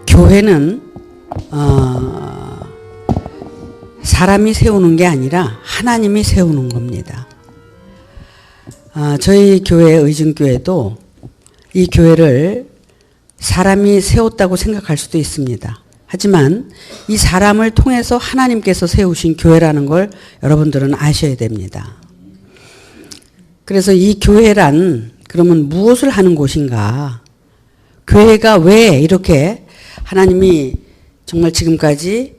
교회는 사람이 세우는 게 아니라 하나님이 세우는 겁니다. 저희 교회 의증교회도 이 교회를 사람이 세웠다고 생각할 수도 있습니다. 하지만 이 사람을 통해서 하나님께서 세우신 교회라는 걸 여러분들은 아셔야 됩니다. 그래서 이 교회란 그러면 무엇을 하는 곳인가? 교회가 왜 이렇게 하나님이 정말 지금까지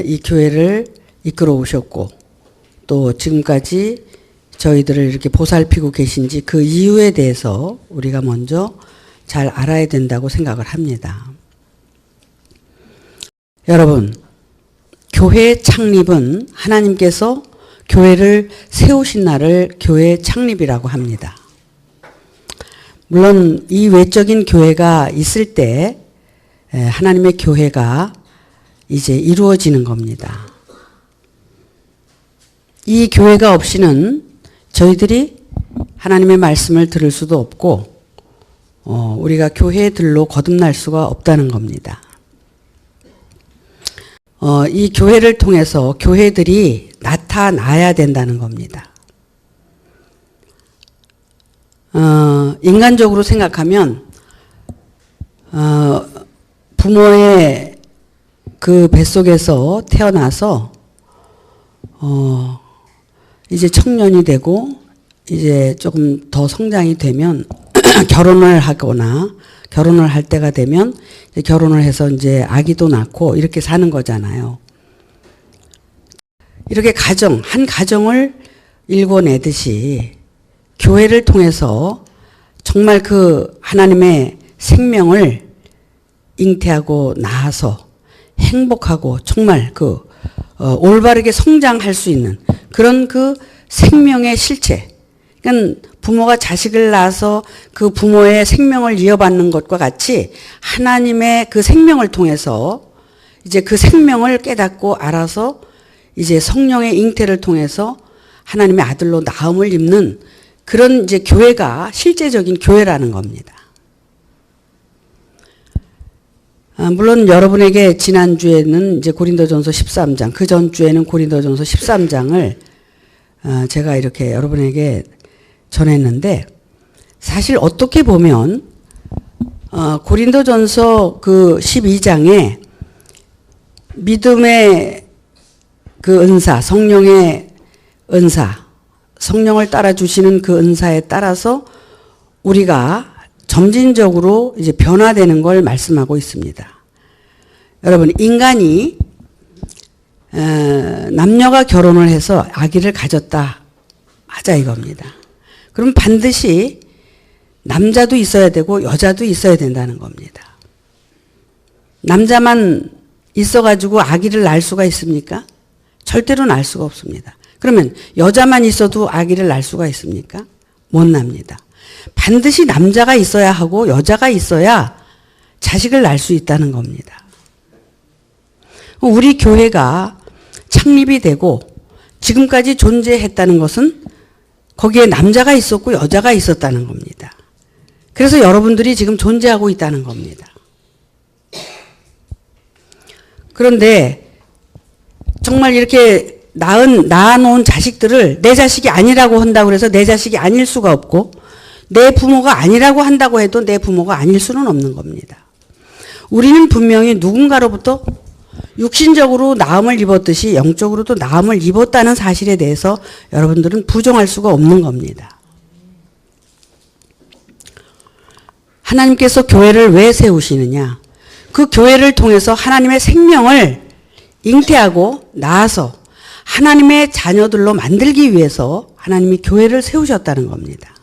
이 교회를 이끌어 오셨고 또 지금까지 저희들을 이렇게 보살피고 계신지 그 이유에 대해서 우리가 먼저 잘 알아야 된다고 생각을 합니다. 여러분, 교회 창립은 하나님께서 교회를 세우신 날을 교회 창립이라고 합니다. 물론 이 외적인 교회가 있을 때 하나님의 교회가 이제 이루어지는 겁니다. 이 교회가 없이는 저희들이 하나님의 말씀을 들을 수도 없고 우리가 교회들로 거듭날 수가 없다는 겁니다. 이 교회를 통해서 교회들이 나타나야 된다는 겁니다. 인간적으로 생각하면 부모의 그 뱃속에서 태어나서 이제 청년이 되고 이제 조금 더 성장이 되면 결혼을 하거나 결혼을 할 때가 되면 이제 결혼을 해서 이제 아기도 낳고 이렇게 사는 거잖아요. 이렇게 한 가정을 일궈내듯이 교회를 통해서 정말 그 하나님의 생명을 잉태하고 나아서 행복하고 정말 올바르게 성장할 수 있는 그런 그 생명의 실체. 그러니까 부모가 자식을 낳아서 그 부모의 생명을 이어받는 것과 같이 하나님의 그 생명을 통해서 이제 그 생명을 깨닫고 알아서 이제 성령의 잉태를 통해서 하나님의 아들로 나음을 입는 그런 이제 교회가 실제적인 교회라는 겁니다. 물론 여러분에게 지난주에는 이제 고린도전서 13장, 그 전주에는 고린도전서 13장을 제가 이렇게 여러분에게 전했는데 사실 어떻게 보면 고린도전서 그 12장에 믿음의 그 은사, 성령의 은사, 성령을 따라 주시는 그 은사에 따라서 우리가 점진적으로 이제 변화되는 걸 말씀하고 있습니다. 여러분, 인간이 남녀가 결혼을 해서 아기를 가졌다 하자 이겁니다. 그럼 반드시 남자도 있어야 되고 여자도 있어야 된다는 겁니다. 남자만 있어가지고 아기를 낳을 수가 있습니까? 절대로 낳을 수가 없습니다. 그러면 여자만 있어도 아기를 낳을 수가 있습니까? 못 납니다. 반드시 남자가 있어야 하고 여자가 있어야 자식을 낳을 수 있다는 겁니다. 우리 교회가 창립이 되고 지금까지 존재했다는 것은 거기에 남자가 있었고 여자가 있었다는 겁니다. 그래서 여러분들이 지금 존재하고 있다는 겁니다. 그런데 정말 이렇게 낳아놓은 자식들을 내 자식이 아니라고 한다고 해서 내 자식이 아닐 수가 없고 내 부모가 아니라고 한다고 해도 내 부모가 아닐 수는 없는 겁니다. 우리는 분명히 누군가로부터 육신적으로 나음을 입었듯이 영적으로도 나음을 입었다는 사실에 대해서 여러분들은 부정할 수가 없는 겁니다. 하나님께서 교회를 왜 세우시느냐? 그 교회를 통해서 하나님의 생명을 잉태하고 낳아서 하나님의 자녀들로 만들기 위해서 하나님이 교회를 세우셨다는 겁니다.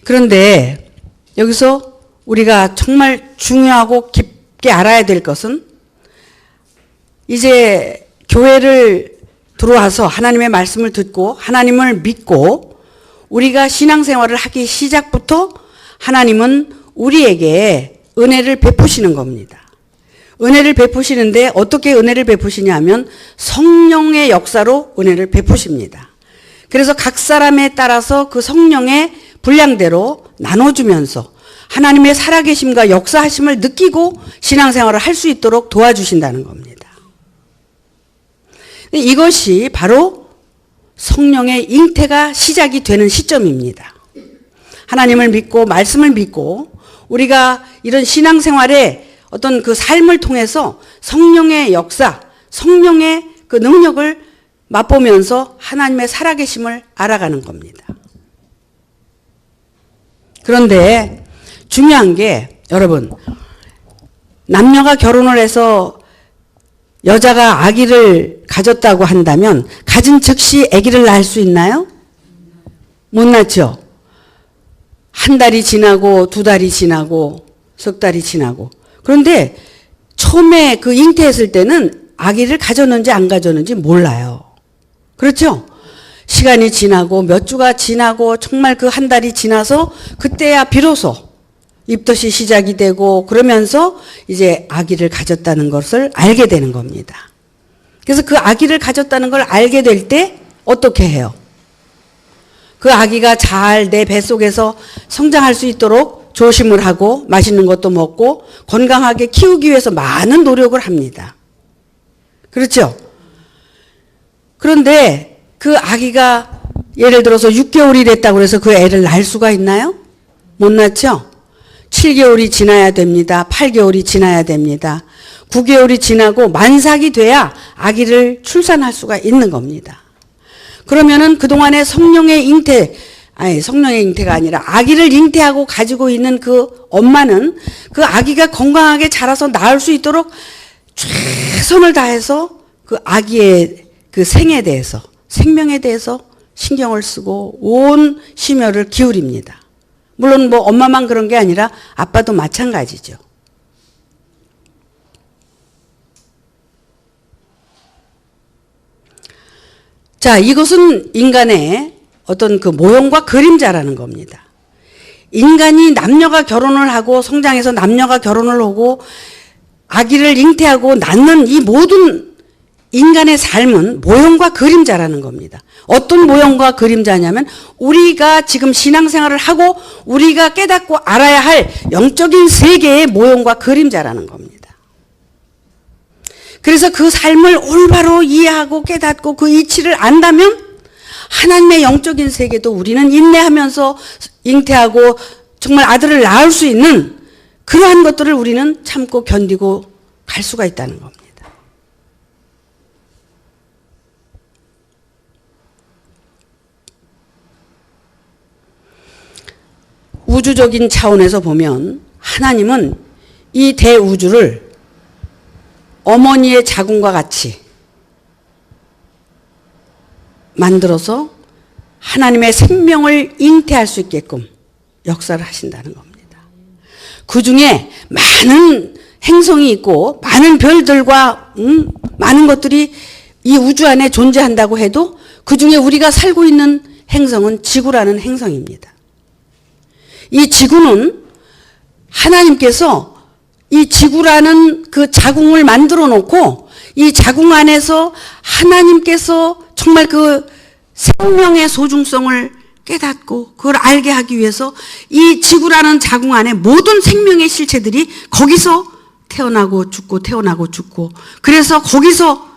그런데 여기서 우리가 정말 중요하고 깊게 알아야 될 것은 이제 교회를 들어와서 하나님의 말씀을 듣고 하나님을 믿고 우리가 신앙생활을 하기 시작부터 하나님은 우리에게 은혜를 베푸시는 겁니다. 은혜를 베푸시는데 어떻게 은혜를 베푸시냐 하면 성령의 역사로 은혜를 베푸십니다. 그래서 각 사람에 따라서 그 성령의 분량대로 나눠주면서 하나님의 살아계심과 역사하심을 느끼고 신앙생활을 할 수 있도록 도와주신다는 겁니다. 이것이 바로 성령의 잉태가 시작이 되는 시점입니다. 하나님을 믿고 말씀을 믿고 우리가 이런 신앙생활의 어떤 그 삶을 통해서 성령의 역사, 성령의 그 능력을 맛보면서 하나님의 살아계심을 알아가는 겁니다. 그런데 중요한 게 여러분, 남녀가 결혼을 해서 여자가 아기를 가졌다고 한다면 가진 즉시 아기를 낳을 수 있나요? 못 낳죠. 한 달이 지나고 두 달이 지나고 석 달이 지나고. 그런데 처음에 그 잉태했을 때는 아기를 가졌는지 안 가졌는지 몰라요. 그렇죠? 시간이 지나고 몇 주가 지나고 정말 그 한 달이 지나서 그때야 비로소 입덧이 시작이 되고 그러면서 이제 아기를 가졌다는 것을 알게 되는 겁니다. 그래서 그 아기를 가졌다는 걸 알게 될 때 어떻게 해요? 그 아기가 잘 내 뱃속에서 성장할 수 있도록 조심을 하고 맛있는 것도 먹고 건강하게 키우기 위해서 많은 노력을 합니다. 그렇죠? 그런데 그 아기가 예를 들어서 6개월이 됐다고 해서 그 애를 낳을 수가 있나요? 못 낳죠? 7개월이 지나야 됩니다. 8개월이 지나야 됩니다. 9개월이 지나고 만삭이 돼야 아기를 출산할 수가 있는 겁니다. 그러면은 그동안에 성령의 잉태가 아니라 아기를 잉태하고 가지고 있는 그 엄마는 그 아기가 건강하게 자라서 낳을 수 있도록 최선을 다해서 그 아기의 그 생에 대해서, 생명에 대해서 신경을 쓰고 온 심혈을 기울입니다. 물론 뭐 엄마만 그런 게 아니라 아빠도 마찬가지죠. 자, 이것은 인간의 어떤 그 모형과 그림자라는 겁니다. 인간이 남녀가 결혼을 하고 성장해서 남녀가 결혼을 하고 아기를 잉태하고 낳는 이 모든 인간의 삶은 모형과 그림자라는 겁니다. 어떤 모형과 그림자냐면 우리가 지금 신앙생활을 하고 우리가 깨닫고 알아야 할 영적인 세계의 모형과 그림자라는 겁니다. 그래서 그 삶을 올바로 이해하고 깨닫고 그 이치를 안다면 하나님의 영적인 세계도 우리는 인내하면서 잉태하고 정말 아들을 낳을 수 있는 그러한 것들을 우리는 참고 견디고 갈 수가 있다는 겁니다. 우주적인 차원에서 보면 하나님은 이 대우주를 어머니의 자궁과 같이 만들어서 하나님의 생명을 잉태할 수 있게끔 역사를 하신다는 겁니다. 그 중에 많은 행성이 있고 많은 별들과 많은 것들이 이 우주 안에 존재한다고 해도 그 중에 우리가 살고 있는 행성은 지구라는 행성입니다. 이 지구는 하나님께서 이 지구라는 그 자궁을 만들어 놓고 이 자궁 안에서 하나님께서 정말 그 생명의 소중성을 깨닫고 그걸 알게 하기 위해서 이 지구라는 자궁 안에 모든 생명의 실체들이 거기서 태어나고 죽고 태어나고 죽고 그래서 거기서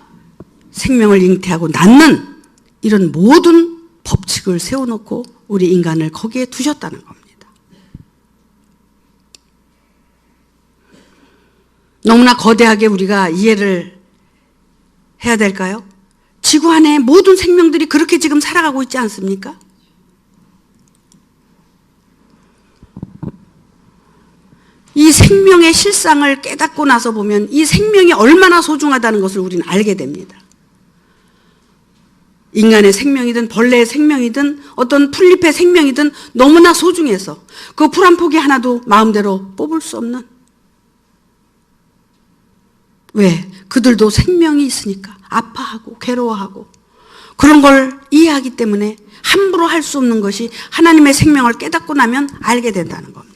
생명을 잉태하고 낳는 이런 모든 법칙을 세워놓고 우리 인간을 거기에 두셨다는 겁니다. 너무나 거대하게 우리가 이해를 해야 될까요? 지구 안에 모든 생명들이 그렇게 지금 살아가고 있지 않습니까? 이 생명의 실상을 깨닫고 나서 보면 이 생명이 얼마나 소중하다는 것을 우리는 알게 됩니다. 인간의 생명이든 벌레의 생명이든 어떤 풀잎의 생명이든 너무나 소중해서 그 풀 한 포기 하나도 마음대로 뽑을 수 없는, 왜? 그들도 생명이 있으니까 아파하고 괴로워하고 그런 걸 이해하기 때문에 함부로 할 수 없는 것이 하나님의 생명을 깨닫고 나면 알게 된다는 겁니다.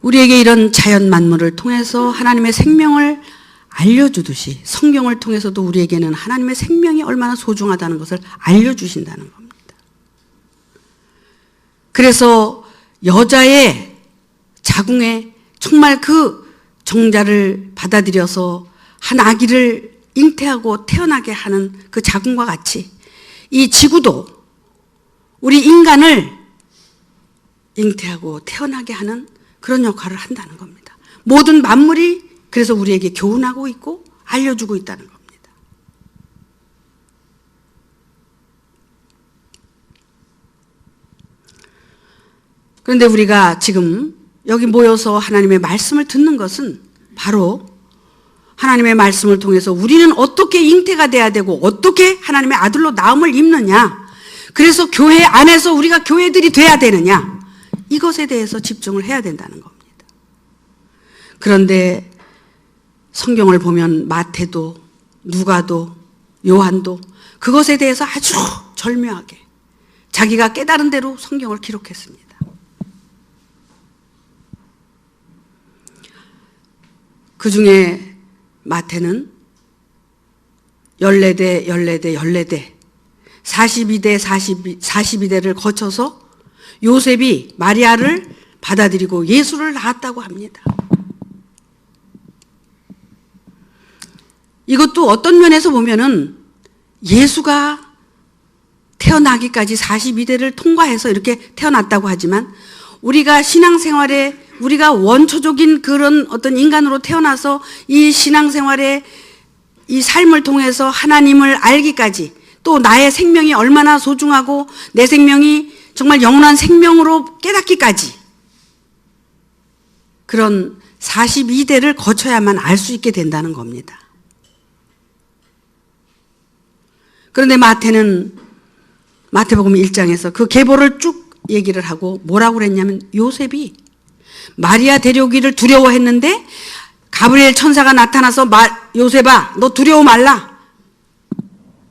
우리에게 이런 자연 만물을 통해서 하나님의 생명을 알려주듯이 성경을 통해서도 우리에게는 하나님의 생명이 얼마나 소중하다는 것을 알려주신다는 겁니다. 그래서 여자의 자궁에 정말 그 정자를 받아들여서 한 아기를 잉태하고 태어나게 하는 그 자궁과 같이 이 지구도 우리 인간을 잉태하고 태어나게 하는 그런 역할을 한다는 겁니다. 모든 만물이 그래서 우리에게 교훈하고 있고 알려주고 있다는 겁니다. 그런데 우리가 지금 여기 모여서 하나님의 말씀을 듣는 것은 바로 하나님의 말씀을 통해서 우리는 어떻게 잉태가 돼야 되고 어떻게 하나님의 아들로 나음을 입느냐, 그래서 교회 안에서 우리가 교회들이 돼야 되느냐, 이것에 대해서 집중을 해야 된다는 겁니다. 그런데 성경을 보면 마태도 누가도 요한도 그것에 대해서 아주 절묘하게 자기가 깨달은 대로 성경을 기록했습니다. 그 중에 마태는 14대 42대 42대를 거쳐서 요셉이 마리아를 받아들이고 예수를 낳았다고 합니다. 이것도 어떤 면에서 보면은 예수가 태어나기까지 42대를 통과해서 이렇게 태어났다고 하지만 우리가 신앙생활에 우리가 원초적인 그런 어떤 인간으로 태어나서 이 신앙생활에 이 삶을 통해서 하나님을 알기까지 또 나의 생명이 얼마나 소중하고 내 생명이 정말 영원한 생명으로 깨닫기까지 그런 42대를 거쳐야만 알 수 있게 된다는 겁니다. 그런데 마태는 마태복음 1장에서 그 계보를 쭉 얘기를 하고 뭐라고 그랬냐면 요셉이 마리아 데려오기를 두려워했는데 가브리엘 천사가 나타나서 요셉아 너 두려워 말라,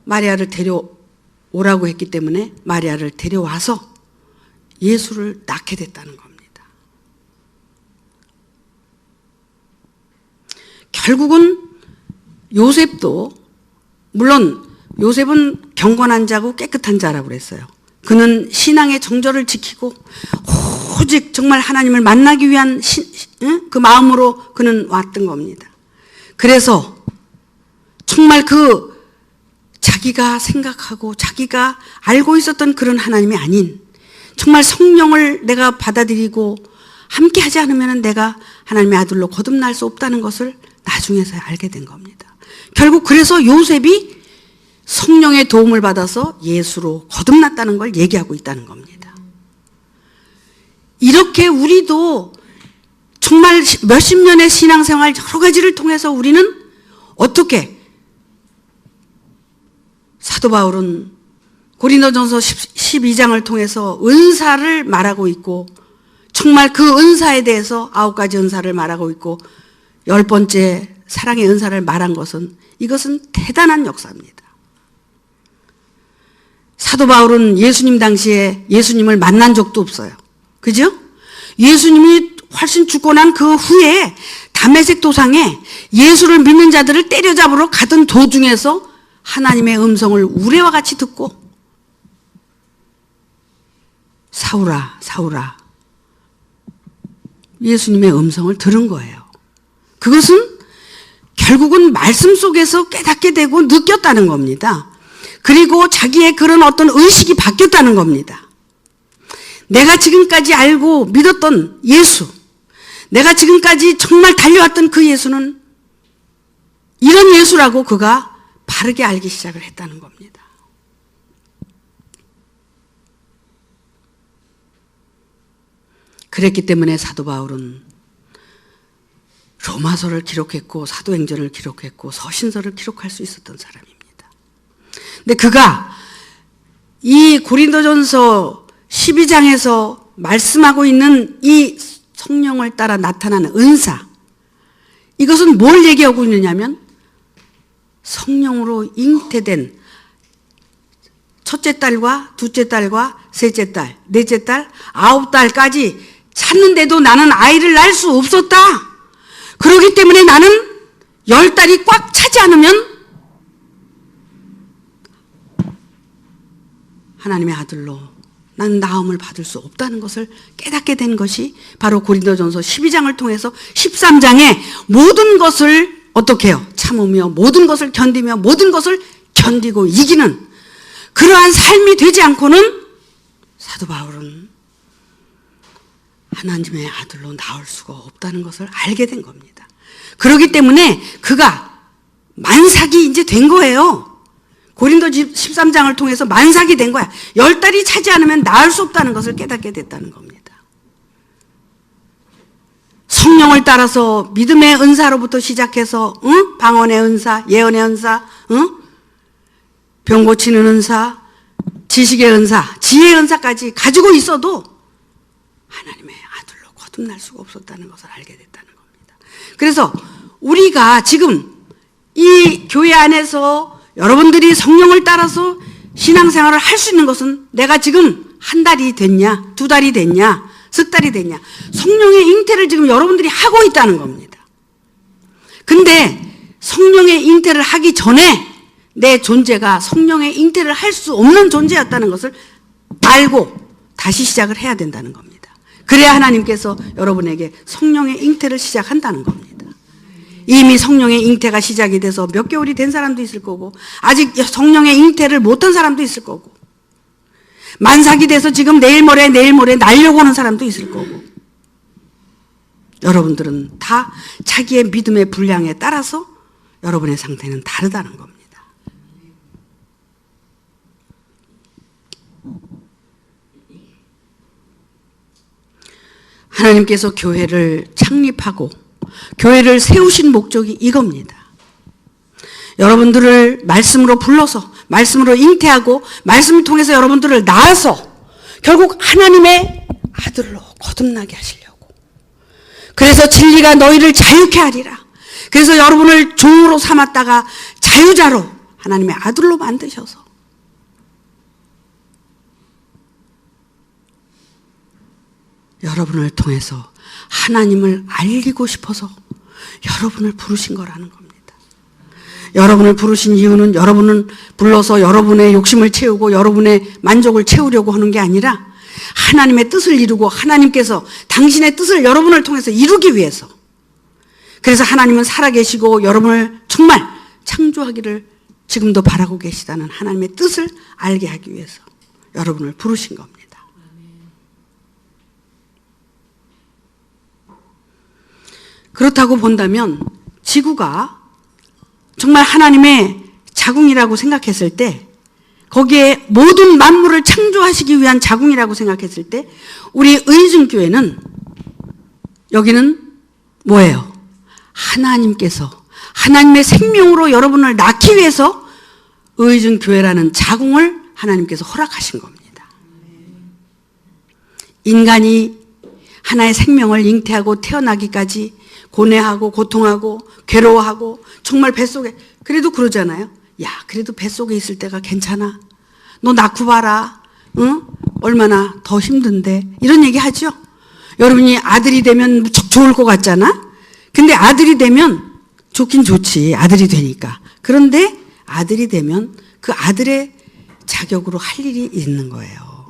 마리아를 데려오라고 했기 때문에 마리아를 데려와서 예수를 낳게 됐다는 겁니다. 결국은 요셉도, 물론 요셉은 경건한 자고 깨끗한 자라고 그랬어요. 그는 신앙의 정절을 지키고 오직 정말 하나님을 만나기 위한 그 마음으로 그는 왔던 겁니다. 그래서 정말 그 자기가 생각하고 자기가 알고 있었던 그런 하나님이 아닌 정말 성령을 내가 받아들이고 함께 하지 않으면 내가 하나님의 아들로 거듭날 수 없다는 것을 나중에서야 알게 된 겁니다. 결국 그래서 요셉이 성령의 도움을 받아서 예수로 거듭났다는 걸 얘기하고 있다는 겁니다. 이렇게 우리도 정말 몇십 년의 신앙생활 여러 가지를 통해서 우리는 어떻게, 사도 바울은 고린도전서 12장을 통해서 은사를 말하고 있고 정말 그 은사에 대해서 9가지 은사를 말하고 있고 10번째 사랑의 은사를 말한 것은 이것은 대단한 역사입니다. 사도 바울은 예수님 당시에 예수님을 만난 적도 없어요. 그죠? 예수님이 훨씬 죽고 난 그 후에 다메섹 도상에 예수를 믿는 자들을 때려잡으러 가던 도중에서 하나님의 음성을 우레와 같이 듣고 사울아 사울아 예수님의 음성을 들은 거예요. 그것은 결국은 말씀 속에서 깨닫게 되고 느꼈다는 겁니다. 그리고 자기의 그런 어떤 의식이 바뀌었다는 겁니다. 내가 지금까지 알고 믿었던 예수, 내가 지금까지 정말 달려왔던 그 예수는 이런 예수라고 그가 바르게 알기 시작을 했다는 겁니다. 그랬기 때문에 사도 바울은 로마서를 기록했고 사도행전을 기록했고 서신서를 기록할 수 있었던 사람입니다. 근데 그가 이 고린도전서 12장에서 말씀하고 있는 이 성령을 따라 나타나는 은사, 이것은 뭘 얘기하고 있느냐면 성령으로 잉태된 첫째 딸과 둘째 딸과 셋째 딸, 넷째 딸, 아홉 딸까지 찾는데도 나는 아이를 낳을 수 없었다. 그렇기 때문에 나는 10달이 꽉 차지 않으면 하나님의 아들로 나는 나음을 받을 수 없다는 것을 깨닫게 된 것이 바로 고린도전서 12장을 통해서 13장에 모든 것을 어떻게 해요? 참으며 모든 것을 견디며 모든 것을 견디고 이기는 그러한 삶이 되지 않고는 사도 바울은 하나님의 아들로 나올 수가 없다는 것을 알게 된 겁니다. 그렇기 때문에 그가 만삭이 이제 된 거예요. 고린도 13장을 통해서 만삭이 된 거야. 10달이 차지 않으면 나을 수 없다는 것을 깨닫게 됐다는 겁니다. 성령을 따라서 믿음의 은사로부터 시작해서 방언의 은사, 예언의 은사, 병 고치는 은사, 지식의 은사, 지혜의 은사까지 가지고 있어도 하나님의 아들로 거듭날 수가 없었다는 것을 알게 됐다는 겁니다. 그래서 우리가 지금 이 교회 안에서 여러분들이 성령을 따라서 신앙생활을 할 수 있는 것은 내가 지금 한 달이 됐냐, 두 달이 됐냐, 석 달이 됐냐. 성령의 잉태를 지금 여러분들이 하고 있다는 겁니다. 근데 성령의 잉태를 하기 전에 내 존재가 성령의 잉태를 할 수 없는 존재였다는 것을 알고 다시 시작을 해야 된다는 겁니다. 그래야 하나님께서 여러분에게 성령의 잉태를 시작한다는 겁니다. 이미 성령의 잉태가 시작이 돼서 몇 개월이 된 사람도 있을 거고 아직 성령의 잉태를 못한 사람도 있을 거고 만삭이 돼서 지금 내일 모레 날려고 하는 사람도 있을 거고 여러분들은 다 자기의 믿음의 분량에 따라서 여러분의 상태는 다르다는 겁니다. 하나님께서 교회를 창립하고 교회를 세우신 목적이 이겁니다. 여러분들을 말씀으로 불러서 말씀으로 잉태하고 말씀을 통해서 여러분들을 낳아서 결국 하나님의 아들로 거듭나게 하시려고. 그래서 진리가 너희를 자유케 하리라. 그래서 여러분을 종으로 삼았다가 자유자로 하나님의 아들로 만드셔서 여러분을 통해서 하나님을 알리고 싶어서 여러분을 부르신 거라는 겁니다. 여러분을 부르신 이유는 여러분을 불러서 여러분의 욕심을 채우고 여러분의 만족을 채우려고 하는 게 아니라 하나님의 뜻을 이루고 하나님께서 당신의 뜻을 여러분을 통해서 이루기 위해서. 그래서 하나님은 살아계시고 여러분을 정말 창조하기를 지금도 바라고 계시다는 하나님의 뜻을 알게 하기 위해서 여러분을 부르신 겁니다. 그렇다고 본다면 지구가 정말 하나님의 자궁이라고 생각했을 때 거기에 모든 만물을 창조하시기 위한 자궁이라고 생각했을 때 우리 의증교회는 여기는 뭐예요? 하나님께서 하나님의 생명으로 여러분을 낳기 위해서 의증교회라는 자궁을 하나님께서 허락하신 겁니다. 인간이 하나의 생명을 잉태하고 태어나기까지 고뇌하고 고통하고 괴로워하고 정말 뱃속에 그래도 그러잖아요. 야, 그래도 뱃속에 있을 때가 괜찮아. 너 낳고 봐라. 응? 얼마나 더 힘든데. 이런 얘기 하죠. 여러분이 아들이 되면 무척 좋을 것 같잖아. 근데 아들이 되면 좋긴 좋지. 아들이 되니까. 그런데 아들이 되면 그 아들의 자격으로 할 일이 있는 거예요.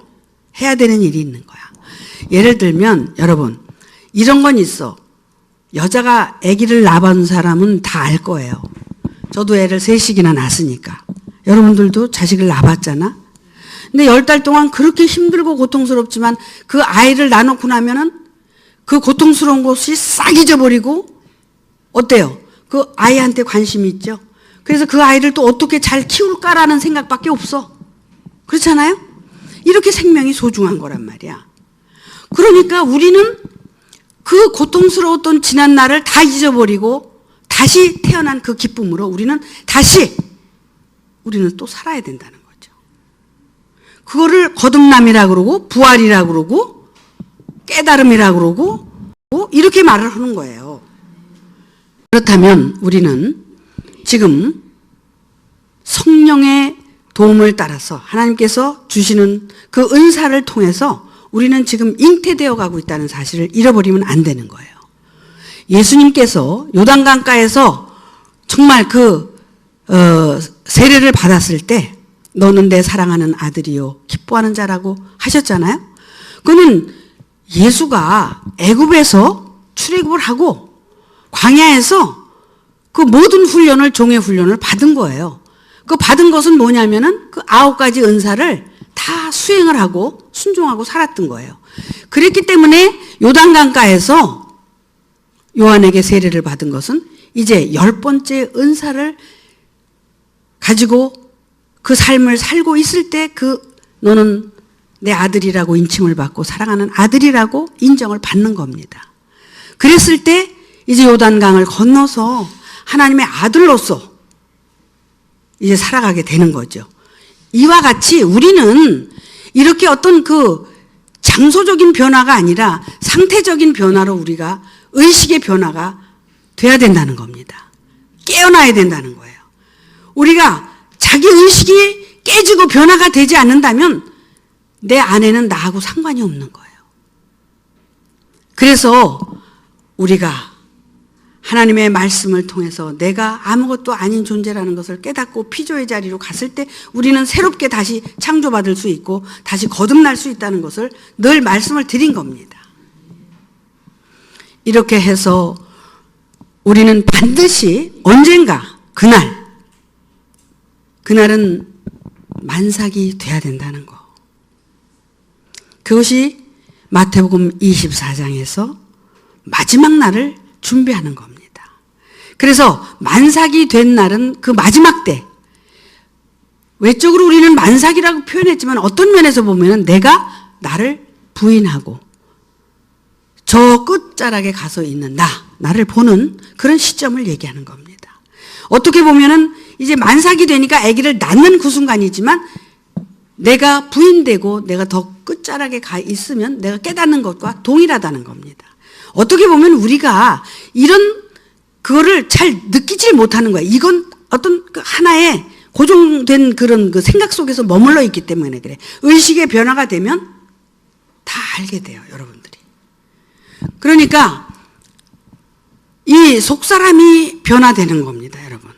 해야 되는 일이 있는 거야. 예를 들면 여러분 이런 건 있어. 여자가 아기를 낳은 사람은 다 알 거예요. 저도 애를 셋씩이나 낳았으니까. 여러분들도 자식을 낳았잖아. 근데 10달 동안 그렇게 힘들고 고통스럽지만 그 아이를 낳아놓고 나면은 그 고통스러운 것이 싹 잊어버리고 어때요? 그 아이한테 관심이 있죠. 그래서 그 아이를 또 어떻게 잘 키울까라는 생각밖에 없어. 그렇잖아요? 이렇게 생명이 소중한 거란 말이야. 그러니까 우리는 그 고통스러웠던 지난 날을 다 잊어버리고 다시 태어난 그 기쁨으로 우리는 또 살아야 된다는 거죠. 그거를 거듭남이라고 그러고 부활이라고 그러고 깨달음이라고 그러고 이렇게 말을 하는 거예요. 그렇다면 우리는 지금 성령의 도움을 따라서 하나님께서 주시는 그 은사를 통해서 우리는 지금 잉태되어 가고 있다는 사실을 잃어버리면 안 되는 거예요. 예수님께서 요단강가에서 정말 세례를 받았을 때 너는 내 사랑하는 아들이요 기뻐하는 자라고 하셨잖아요. 그는 예수가 애굽에서 출애굽을 하고 광야에서 그 모든 훈련을 종의 훈련을 받은 거예요. 그 받은 것은 뭐냐면은 그 9가지 은사를 다 수행을 하고 순종하고 살았던 거예요. 그랬기 때문에 요단강가에서 요한에게 세례를 받은 것은 이제 10번째 은사를 가지고 그 삶을 살고 있을 때 너는 내 아들이라고 인칭을 받고 사랑하는 아들이라고 인정을 받는 겁니다. 그랬을 때 이제 요단강을 건너서 하나님의 아들로서 이제 살아가게 되는 거죠. 이와 같이 우리는 이렇게 어떤 장소적인 변화가 아니라 상태적인 변화로 우리가 의식의 변화가 돼야 된다는 겁니다. 깨어나야 된다는 거예요. 우리가 자기 의식이 깨지고 변화가 되지 않는다면 내 안에는 나하고 상관이 없는 거예요. 그래서 우리가 하나님의 말씀을 통해서 내가 아무것도 아닌 존재라는 것을 깨닫고 피조의 자리로 갔을 때 우리는 새롭게 다시 창조받을 수 있고 다시 거듭날 수 있다는 것을 늘 말씀을 드린 겁니다. 이렇게 해서 우리는 반드시 언젠가 그날은 만삭이 돼야 된다는 거. 그것이 마태복음 24장에서 마지막 날을 준비하는 겁니다. 그래서 만삭이 된 날은 그 마지막 때, 외적으로 우리는 만삭이라고 표현했지만 어떤 면에서 보면 내가 나를 부인하고 저 끝자락에 가서 있는 나를 보는 그런 시점을 얘기하는 겁니다. 어떻게 보면은 이제 만삭이 되니까 아기를 낳는 그 순간이지만 내가 부인되고 내가 더 끝자락에 가 있으면 내가 깨닫는 것과 동일하다는 겁니다. 어떻게 보면 우리가 그거를 잘 느끼질 못하는 거예요. 이건 어떤 하나의 고정된 그런 생각 속에서 머물러 있기 때문에 그래. 의식의 변화가 되면 다 알게 돼요, 여러분들이. 그러니까 이 속사람이 변화되는 겁니다, 여러분.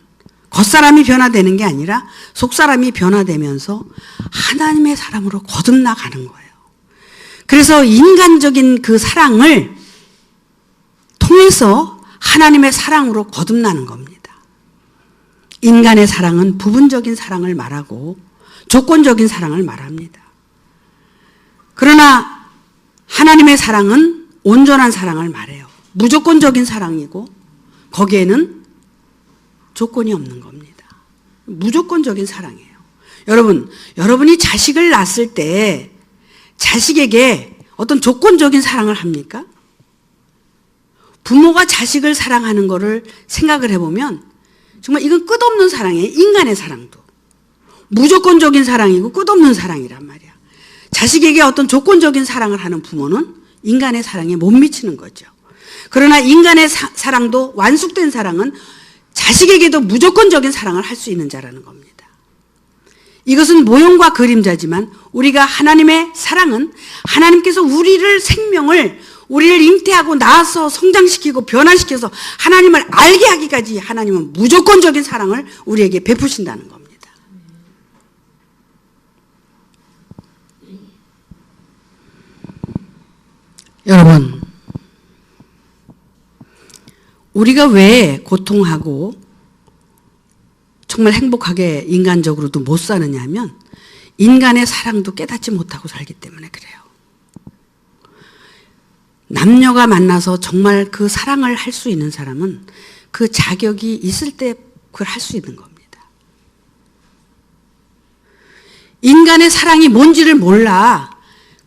겉사람이 변화되는 게 아니라 속사람이 변화되면서 하나님의 사람으로 거듭나가는 거예요. 그래서 인간적인 그 사랑을 통해서 하나님의 사랑으로 거듭나는 겁니다. 인간의 사랑은 부분적인 사랑을 말하고 조건적인 사랑을 말합니다. 그러나 하나님의 사랑은 온전한 사랑을 말해요. 무조건적인 사랑이고 거기에는 조건이 없는 겁니다. 무조건적인 사랑이에요. 여러분이 자식을 낳았을 때 자식에게 어떤 조건적인 사랑을 합니까? 부모가 자식을 사랑하는 거를 생각을 해보면 정말 이건 끝없는 사랑이에요. 인간의 사랑도. 무조건적인 사랑이고 끝없는 사랑이란 말이야. 자식에게 어떤 조건적인 사랑을 하는 부모는 인간의 사랑에 못 미치는 거죠. 그러나 인간의 사랑도 완숙된 사랑은 자식에게도 무조건적인 사랑을 할 수 있는 자라는 겁니다. 이것은 모형과 그림자지만 우리가 하나님의 사랑은 하나님께서 우리를 잉태하고 낳아서 성장시키고 변화시켜서 하나님을 알게 하기까지 하나님은 무조건적인 사랑을 우리에게 베푸신다는 겁니다. 여러분, 우리가 왜 고통하고 정말 행복하게 인간적으로도 못 사느냐 하면 인간의 사랑도 깨닫지 못하고 살기 때문에 그래요. 남녀가 만나서 정말 그 사랑을 할 수 있는 사람은 그 자격이 있을 때 그걸 할 수 있는 겁니다. 인간의 사랑이 뭔지를 몰라.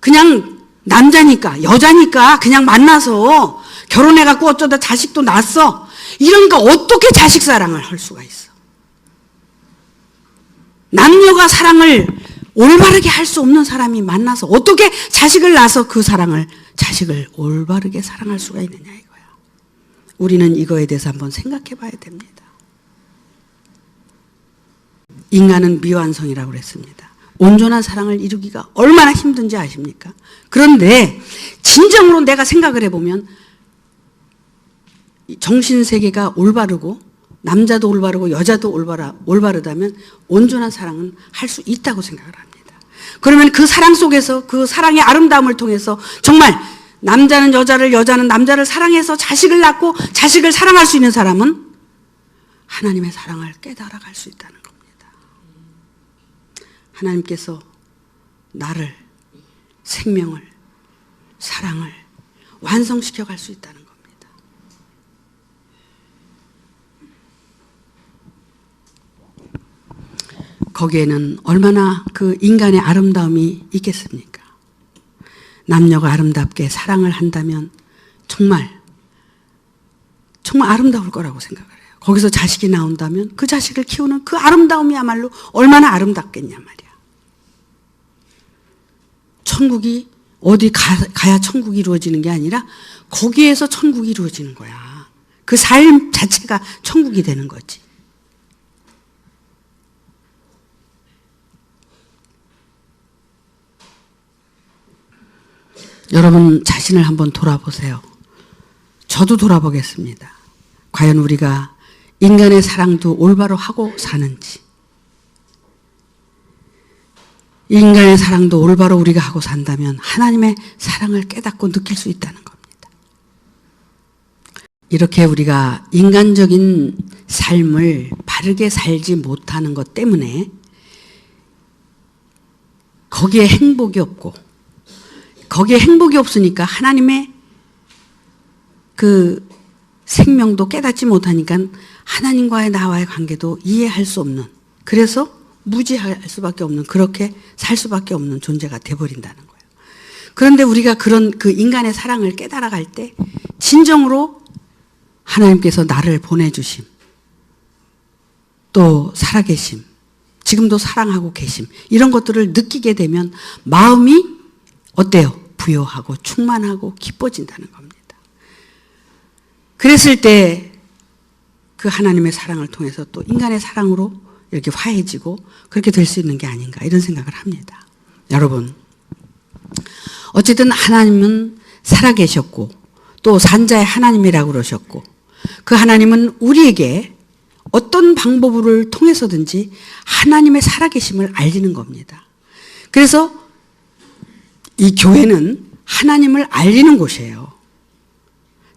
그냥 남자니까, 여자니까 그냥 만나서 결혼해갖고 어쩌다 자식도 낳았어. 이러니까 어떻게 자식 사랑을 할 수가 있어? 남녀가 사랑을 올바르게 할 수 없는 사람이 만나서 어떻게 자식을 낳아서 그 자식을 올바르게 사랑할 수가 있느냐 이거야. 우리는 이거에 대해서 한번 생각해 봐야 됩니다. 인간은 미완성이라고 그랬습니다. 온전한 사랑을 이루기가 얼마나 힘든지 아십니까? 그런데 진정으로 내가 생각을 해보면 정신세계가 올바르고 남자도 올바르고 여자도 올바르다면 온전한 사랑은 할 수 있다고 생각을 합니다. 그러면 그 사랑 속에서 그 사랑의 아름다움을 통해서 정말 남자는 여자를 여자는 남자를 사랑해서 자식을 낳고 자식을 사랑할 수 있는 사람은 하나님의 사랑을 깨달아갈 수 있다는 겁니다. 하나님께서 나를 생명을 사랑을 완성시켜 갈 수 있다는 겁니다. 거기에는 얼마나 그 인간의 아름다움이 있겠습니까? 남녀가 아름답게 사랑을 한다면 정말 아름다울 거라고 생각을 해요. 거기서 자식이 나온다면 그 자식을 키우는 그 아름다움이야말로 얼마나 아름답겠냐 말이야. 천국이 어디 가야 천국이 이루어지는 게 아니라 거기에서 천국이 이루어지는 거야. 그 삶 자체가 천국이 되는 거지. 여러분 자신을 한번 돌아보세요. 저도 돌아보겠습니다. 과연 우리가 인간의 사랑도 올바로 하고 사는지, 인간의 사랑도 올바로 우리가 하고 산다면 하나님의 사랑을 깨닫고 느낄 수 있다는 겁니다. 이렇게 우리가 인간적인 삶을 바르게 살지 못하는 것 때문에 거기에 행복이 없고, 거기에 행복이 없으니까 하나님의 그 생명도 깨닫지 못하니까 하나님과의 나와의 관계도 이해할 수 없는, 그래서 무지할 수밖에 없는, 그렇게 살 수밖에 없는 존재가 돼버린다는 거예요. 그런데 우리가 그런 그 인간의 사랑을 깨달아갈 때 진정으로 하나님께서 나를 보내주심, 또 살아계심, 지금도 사랑하고 계심, 이런 것들을 느끼게 되면 마음이 어때요? 부요하고 충만하고 기뻐진다는 겁니다. 그랬을 때 그 하나님의 사랑을 통해서 또 인간의 사랑으로 이렇게 화해지고 그렇게 될 수 있는 게 아닌가 이런 생각을 합니다. 여러분, 어쨌든 하나님은 살아계셨고 또 산자의 하나님이라고 그러셨고 그 하나님은 우리에게 어떤 방법을 통해서든지 하나님의 살아계심을 알리는 겁니다. 그래서 이 교회는 하나님을 알리는 곳이에요.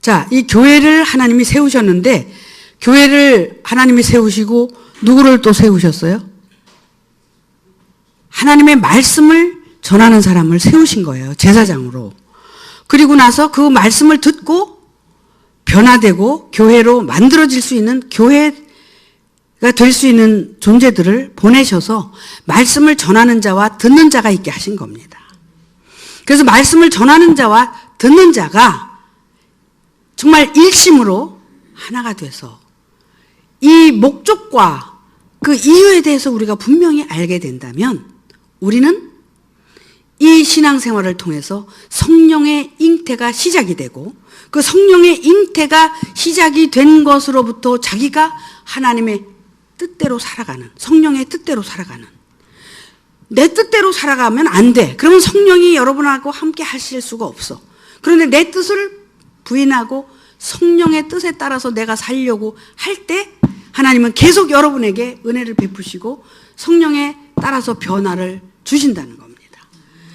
자, 이 교회를 하나님이 세우셨는데 교회를 하나님이 세우시고 누구를 또 세우셨어요? 하나님의 말씀을 전하는 사람을 세우신 거예요. 제사장으로. 그리고 나서 그 말씀을 듣고 변화되고 교회로 만들어질 수 있는, 교회가 될 수 있는 존재들을 보내셔서 말씀을 전하는 자와 듣는 자가 있게 하신 겁니다. 그래서 말씀을 전하는 자와 듣는 자가 정말 일심으로 하나가 돼서 이 목적과 그 이유에 대해서 우리가 분명히 알게 된다면 우리는 이 신앙생활을 통해서 성령의 잉태가 시작이 되고 그 성령의 잉태가 시작이 된 것으로부터 자기가 하나님의 뜻대로 살아가는, 성령의 뜻대로 살아가는, 내 뜻대로 살아가면 안 돼. 그러면 성령이 여러분하고 함께 하실 수가 없어. 그런데 내 뜻을 부인하고 성령의 뜻에 따라서 내가 살려고 할 때 하나님은 계속 여러분에게 은혜를 베푸시고 성령에 따라서 변화를 주신다는 겁니다.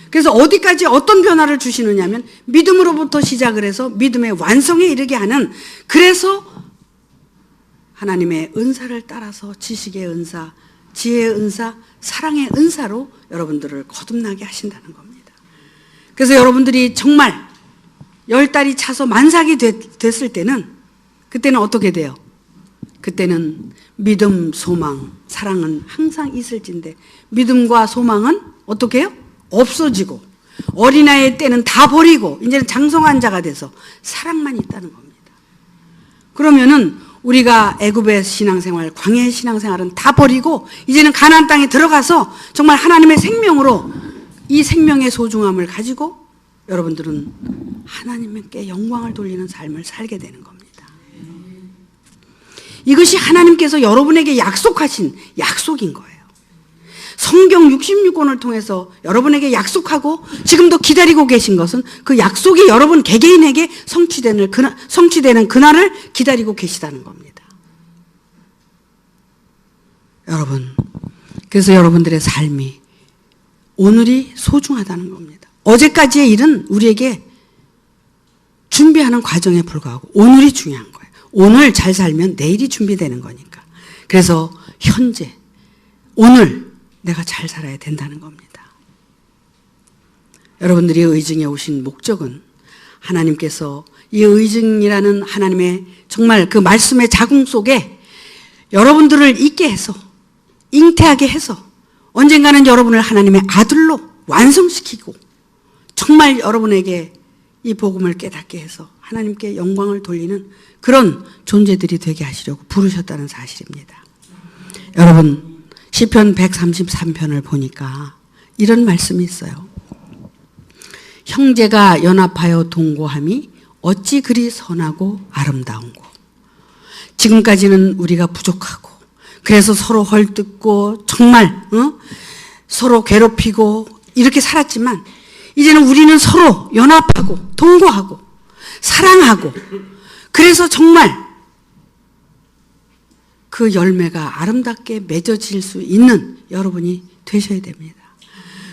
그래서 어디까지 어떤 변화를 주시느냐 하면 믿음으로부터 시작을 해서 믿음의 완성에 이르게 하는, 그래서 하나님의 은사를 따라서 지식의 은사, 지혜의 은사, 사랑의 은사로 여러분들을 거듭나게 하신다는 겁니다. 그래서 여러분들이 정말 10달이 차서 만삭이 됐을 때는 그때는 어떻게 돼요? 그때는 믿음, 소망, 사랑은 항상 있을진데 믿음과 소망은 어떻게 해요? 없어지고, 어린아이의 때는 다 버리고 이제는 장성한 자가 돼서 사랑만 있다는 겁니다. 그러면은 우리가 애굽의 신앙생활, 광야의 신앙생활은 다 버리고 이제는 가나안 땅에 들어가서 정말 하나님의 생명으로 이 생명의 소중함을 가지고 여러분들은 하나님께 영광을 돌리는 삶을 살게 되는 겁니다. 이것이 하나님께서 여러분에게 약속하신 약속인 거예요. 성경 66권을 통해서 여러분에게 약속하고 지금도 기다리고 계신 것은 그 약속이 여러분 개개인에게 성취되는 그날을 기다리고 계시다는 겁니다. 여러분, 그래서 여러분들의 삶이 오늘이 소중하다는 겁니다. 어제까지의 일은 우리에게 준비하는 과정에 불과하고 오늘이 중요한 거예요. 오늘 잘 살면 내일이 준비되는 거니까. 그래서 현재, 오늘 내가 잘 살아야 된다는 겁니다. 여러분들이 의증에 오신 목적은 하나님께서 이 의증이라는 하나님의 정말 그 말씀의 자궁 속에 여러분들을 있게 해서 잉태하게 해서 언젠가는 여러분을 하나님의 아들로 완성시키고 정말 여러분에게 이 복음을 깨닫게 해서 하나님께 영광을 돌리는 그런 존재들이 되게 하시려고 부르셨다는 사실입니다. 여러분, 시편 133편을 보니까 이런 말씀이 있어요. 형제가 연합하여 동거함이 어찌 그리 선하고 아름다운고. 지금까지는 우리가 부족하고 그래서 서로 헐뜯고 정말 서로 괴롭히고 이렇게 살았지만 이제는 우리는 서로 연합하고 동거하고 사랑하고 그래서 정말 그 열매가 아름답게 맺어질 수 있는 여러분이 되셔야 됩니다.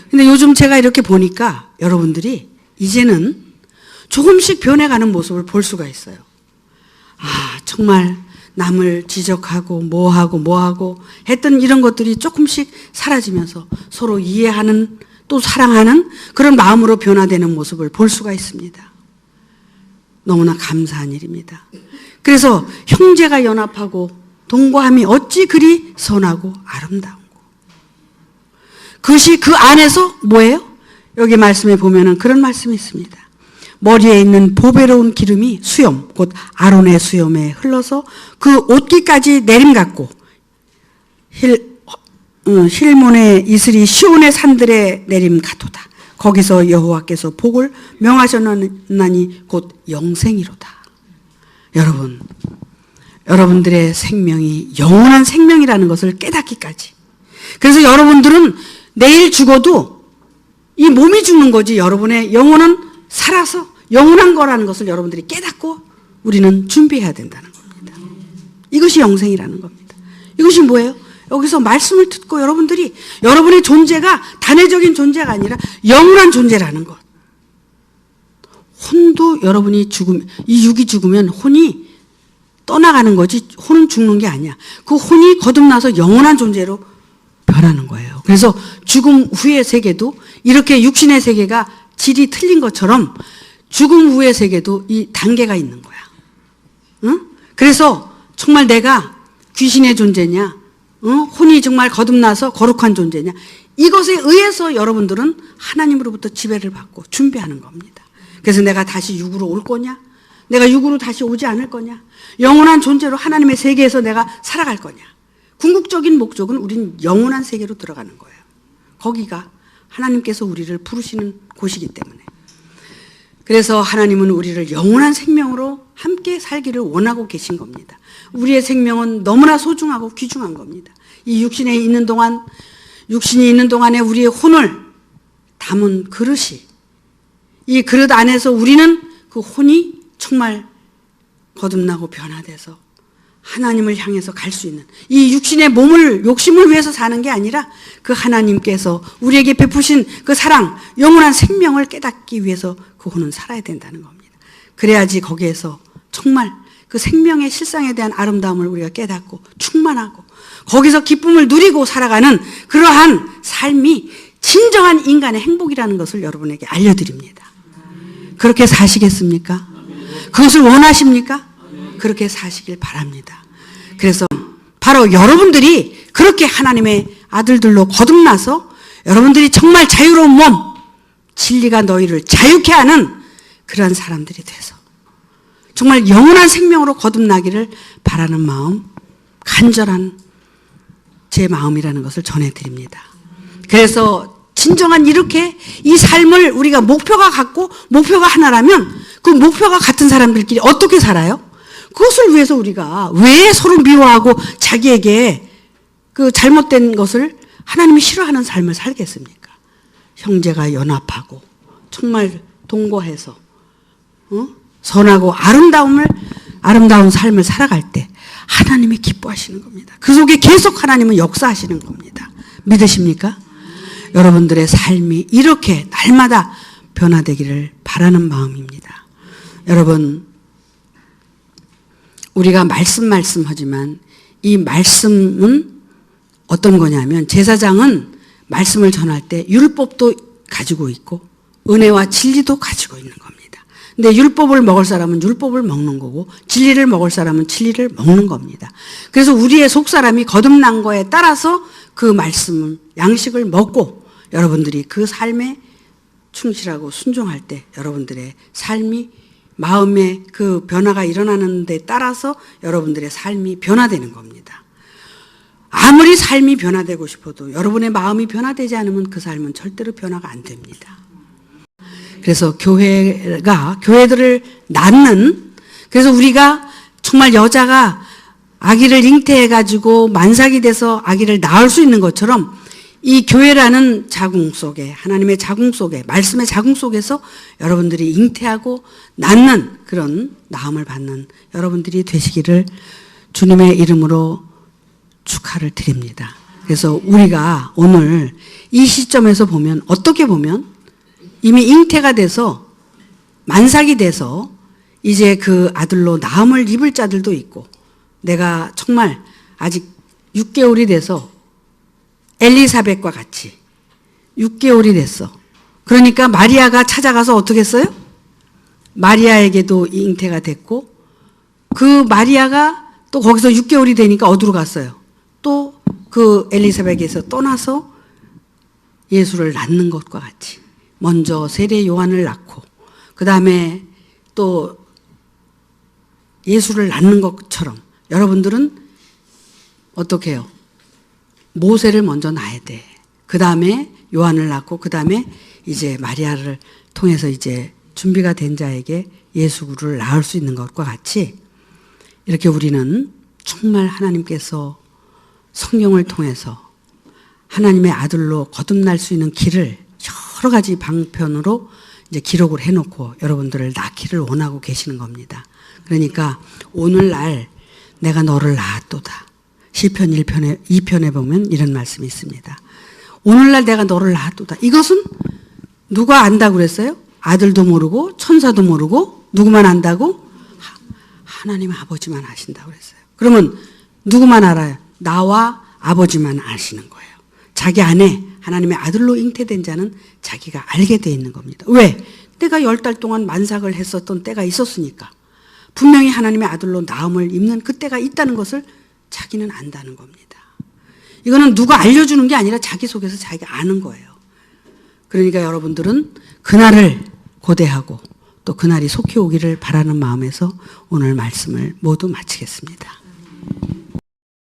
근데 요즘 제가 이렇게 보니까 여러분들이 이제는 조금씩 변해가는 모습을 볼 수가 있어요. 아, 정말 남을 지적하고 뭐하고 했던 이런 것들이 조금씩 사라지면서 서로 이해하는 또 사랑하는 그런 마음으로 변화되는 모습을 볼 수가 있습니다. 너무나 감사한 일입니다. 그래서 형제가 연합하고 동거함이 어찌 그리 선하고 아름다운고. 그것이 그 안에서 뭐예요? 여기 말씀에 보면은 그런 말씀이 있습니다. 머리에 있는 보배로운 기름이 수염, 곧 아론의 수염에 흘러서 그 옷깃까지 내림같고 힐몬의 이슬이 시온의 산들에 내림같도다. 거기서 여호와께서 복을 명하셨나니 곧 영생이로다. 여러분, 여러분들의 생명이 영원한 생명이라는 것을 깨닫기까지. 그래서 여러분들은 내일 죽어도 이 몸이 죽는 거지 여러분의 영혼은 살아서 영원한 거라는 것을 여러분들이 깨닫고 우리는 준비해야 된다는 겁니다. 이것이 영생이라는 겁니다. 이것이 뭐예요? 여기서 말씀을 듣고 여러분들이 여러분의 존재가 단회적인 존재가 아니라 영원한 존재라는 것. 혼도 여러분이 이 육이 죽으면 혼이 떠나가는 거지 혼은 죽는 게 아니야. 그 혼이 거듭나서 영원한 존재로 변하는 거예요. 그래서 죽음 후의 세계도 이렇게 육신의 세계가 질이 틀린 것처럼 죽음 후의 세계도 이 단계가 있는 거야. 응? 그래서 정말 내가 귀신의 존재냐, 혼이 정말 거듭나서 거룩한 존재냐, 이것에 의해서 여러분들은 하나님으로부터 지배를 받고 준비하는 겁니다. 그래서 내가 다시 육으로 올 거냐, 내가 육으로 다시 오지 않을 거냐, 영원한 존재로 하나님의 세계에서 내가 살아갈 거냐. 궁극적인 목적은 우린 영원한 세계로 들어가는 거예요. 거기가 하나님께서 우리를 부르시는 곳이기 때문에. 그래서 하나님은 우리를 영원한 생명으로 함께 살기를 원하고 계신 겁니다. 우리의 생명은 너무나 소중하고 귀중한 겁니다. 이 육신이 있는 동안에 우리의 혼을 담은 그릇이, 이 그릇 안에서 우리는 그 혼이 정말 거듭나고 변화돼서 하나님을 향해서 갈 수 있는, 이 육신의 몸을 욕심을 위해서 사는 게 아니라 그 하나님께서 우리에게 베푸신 그 사랑, 영원한 생명을 깨닫기 위해서 그 혼은 살아야 된다는 겁니다. 그래야지 거기에서 정말 그 생명의 실상에 대한 아름다움을 우리가 깨닫고 충만하고 거기서 기쁨을 누리고 살아가는 그러한 삶이 진정한 인간의 행복이라는 것을 여러분에게 알려드립니다. 그렇게 사시겠습니까? 그것을 원하십니까? 그렇게 사시길 바랍니다. 그래서 바로 여러분들이 그렇게 하나님의 아들들로 거듭나서 여러분들이 정말 자유로운 몸, 진리가 너희를 자유케 하는 그러한 사람들이 돼서 정말 영원한 생명으로 거듭나기를 바라는 마음, 간절한 제 마음이라는 것을 전해드립니다. 그래서 진정한 이렇게 이 삶을 우리가 목표가 같고 목표가 하나라면 그 목표가 같은 사람들끼리 어떻게 살아요? 그것을 위해서 우리가 왜 서로 미워하고 자기에게 그 잘못된 것을 하나님이 싫어하는 삶을 살겠습니까? 형제가 연합하고 정말 동거해서 선하고 아름다운 삶을 살아갈 때 하나님이 기뻐하시는 겁니다. 그 속에 계속 하나님은 역사하시는 겁니다. 믿으십니까? 여러분들의 삶이 이렇게 날마다 변화되기를 바라는 마음입니다. 여러분, 우리가 말씀하지만 이 말씀은 어떤 거냐면 제사장은 말씀을 전할 때 율법도 가지고 있고 은혜와 진리도 가지고 있는 겁니다. 근데 율법을 먹을 사람은 율법을 먹는 거고 진리를 먹을 사람은 진리를 먹는 겁니다. 그래서 우리의 속사람이 거듭난 거에 따라서 그 말씀을 양식을 먹고 여러분들이 그 삶에 충실하고 순종할 때 여러분들의 삶이 마음의 그 변화가 일어나는 데 따라서 여러분들의 삶이 변화되는 겁니다. 아무리 삶이 변화되고 싶어도 여러분의 마음이 변화되지 않으면 그 삶은 절대로 변화가 안 됩니다. 그래서 교회들을 낳는, 그래서 우리가 정말 여자가 아기를 잉태해가지고 만삭이 돼서 아기를 낳을 수 있는 것처럼 이 교회라는 자궁 속에, 하나님의 자궁 속에, 말씀의 자궁 속에서 여러분들이 잉태하고 낳는 그런 낳음을 받는 여러분들이 되시기를 주님의 이름으로 축하를 드립니다. 그래서 우리가 오늘 이 시점에서 보면, 어떻게 보면 이미 잉태가 돼서 만삭이 돼서 이제 그 아들로 낳음을 입을 자들도 있고, 내가 정말 아직 6개월이 돼서 엘리사벳과 같이 6개월이 됐어. 그러니까 마리아가 찾아가서 어떻게 했어요? 마리아에게도 잉태가 됐고, 그 마리아가 또 거기서 6개월이 되니까 어디로 갔어요? 또 그 엘리사벳에게서 떠나서 예수를 낳는 것과 같이 먼저 세례 요한을 낳고 그 다음에 또 예수를 낳는 것처럼 여러분들은 어떻게 해요? 모세를 먼저 낳아야 돼. 그 다음에 요한을 낳고 그 다음에 이제 마리아를 통해서 이제 준비가 된 자에게 예수를 낳을 수 있는 것과 같이 이렇게 우리는 정말 하나님께서 성령을 통해서 하나님의 아들로 거듭날 수 있는 길을 여러 가지 방편으로 이제 기록을 해놓고 여러분들을 낳기를 원하고 계시는 겁니다. 그러니까 오늘날 내가 너를 낳았도다. 시편 2편에 보면 이런 말씀이 있습니다. 오늘날 내가 너를 낳았도다. 이것은 누가 안다고 그랬어요? 아들도 모르고 천사도 모르고 누구만 안다고? 하나님 아버지만 아신다고 그랬어요. 그러면 누구만 알아요? 나와 아버지만 아시는 거예요. 자기 안에 하나님의 아들로 잉태된 자는 자기가 알게 돼 있는 겁니다. 왜? 때가 10달 동안 만삭을 했었던 때가 있었으니까. 분명히 하나님의 아들로 낳음을 입는 그 때가 있다는 것을 자기는 안다는 겁니다. 이거는 누가 알려주는 게 아니라 자기 속에서 자기가 아는 거예요. 그러니까 여러분들은 그날을 고대하고 또 그날이 속히 오기를 바라는 마음에서 오늘 말씀을 모두 마치겠습니다.